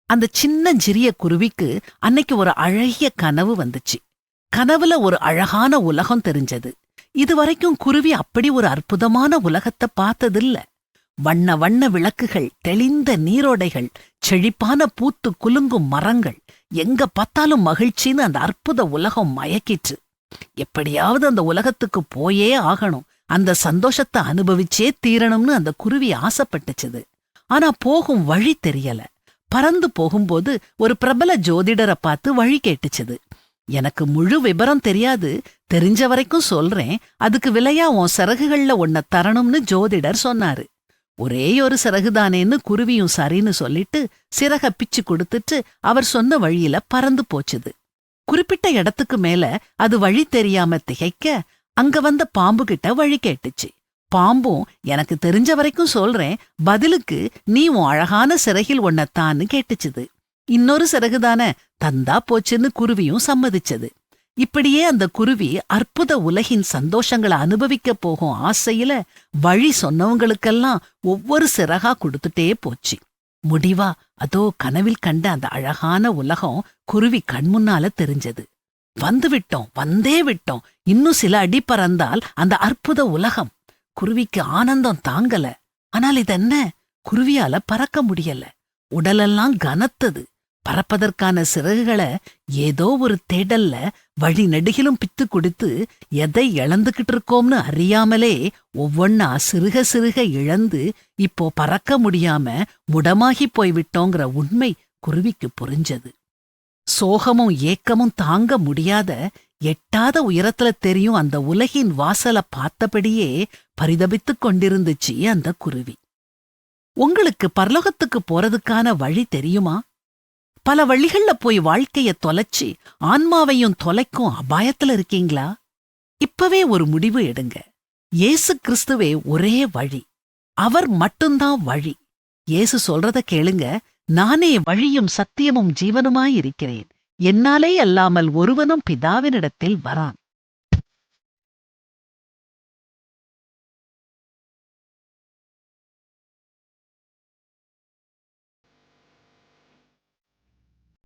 அந்த சின்னஞ்சிறிய குருவிக்கு அன்னைக்கு ஒரு அழகிய கனவு வந்துச்சு. கனவுல ஒரு அழகான உலகம் தெரிஞ்சது. இதுவரைக்கும் குருவி அப்படி ஒரு அற்புதமான உலகத்தை பார்த்ததில்ல. வண்ண வண்ண விளக்குகள், தெளிந்த நீரோடைகள், செழிப்பான பூத்து குலுங்கும் மரங்கள், எங்க பார்த்தாலும் மகிழ்ச்சின்னு அந்த அற்புத உலகம் மயக்கிற்று. எப்படியாவது அந்த உலகத்துக்கு போயே ஆகணும், அந்த சந்தோஷத்தை அனுபவிச்சே தீரணும்னு அந்த குருவி ஆசைப்பட்டுச்சுது. ஆனா போகும் வழி தெரியல. பறந்து போகும்போது ஒரு பிரபல ஜோதிடரை பார்த்து வழி கேட்டுச்சுது. எனக்கு முழு விபரம் தெரியாது, தெரிஞ்ச வரைக்கும் சொல்றேன், அதுக்கு விலையா உன் சிறகுகள்ல ஒன்ன தரணும்னு ஜோதிடர் சொன்னாரு. ஒரே ஒரு சிறகுதானேன்னு குருவியும் சரின்னு சொல்லிட்டு சிறக பிச்சு கொடுத்துட்டு அவர் சொன்ன வழியில பறந்து போச்சுது. குறிப்பிட்ட இடத்துக்கு மேல அது வழி தெரியாம திகைக்க அங்க வந்த பாம்பு கிட்ட வழி கேட்டுச்சு. பாம்பும் எனக்கு தெரிஞ்ச வரைக்கும் சொல்றேன், பதிலுக்கு நீ உன் அழகான சிறகில் ஒன்னத்தான்னு கேட்டுச்சுது. இன்னொரு சிறகுதானே, தந்தா போச்சுன்னு குருவியும் சம்மதிச்சது. இப்படியே அந்த குருவி அற்புத உலகின் சந்தோஷங்களை அனுபவிக்க போகும் ஆசையில வழி சொன்னவங்களுக்கெல்லாம் ஒவ்வொரு சிறகா கொடுத்துட்டே போச்சு. முடிவா அதோ கனவில் கண்ட அந்த அழகான உலகம் குருவி கண்முன்னால தெரிஞ்சது. வந்து விட்டோம், வந்தே விட்டோம், இன்னும் சில அடி பறந்தால் அந்த அற்புத உலகம். குருவிக்கு ஆனந்தம் தாங்கல. ஆனால் இதென்ன, குருவியால பறக்க முடியல. உடலெல்லாம் கனத்தது. பறப்பதற்கான சிறகுகளை ஏதோ ஒரு தேடல்ல வழி நெடுகிலும் பித்து கொடுத்து எதை இழந்துகிட்டு இருக்கோம்னு அறியாமலே ஒவ்வொன்னா சிறுக சிறுக இழந்து இப்போ பறக்க முடியாம முடமாகி போய்விட்டோங்கிற உண்மை குருவிக்கு புரிஞ்சது. சோகமும் ஏக்கமும் தாங்க முடியாத, எட்டாத உயரத்துல தெரியும் அந்த உலகின் வாசலை பார்த்தபடியே பரிதபித்துக் கொண்டிருந்துச்சு அந்த குருவி. உங்களுக்கு பரலோகத்துக்கு போறதுக்கான வழி தெரியுமா? பல வழிகள்ல போய் வாழ்க்கைய தொலைச்சு ஆன்மாவையும் தொலைக்கும் அபாயத்துல இருக்கீங்களா? இப்பவே ஒரு முடிவு எடுங்க. இயேசு கிறிஸ்துவே ஒரே வழி. அவர் மட்டும்தான் வழி. இயேசு சொல்றத கேளுங்க, நானே வழியும் சத்தியமும் ஜீவனுமாயிருக்கிறேன். என்னாலே அல்லாமல் ஒருவனும் பிதாவினிடத்தில் வரான்.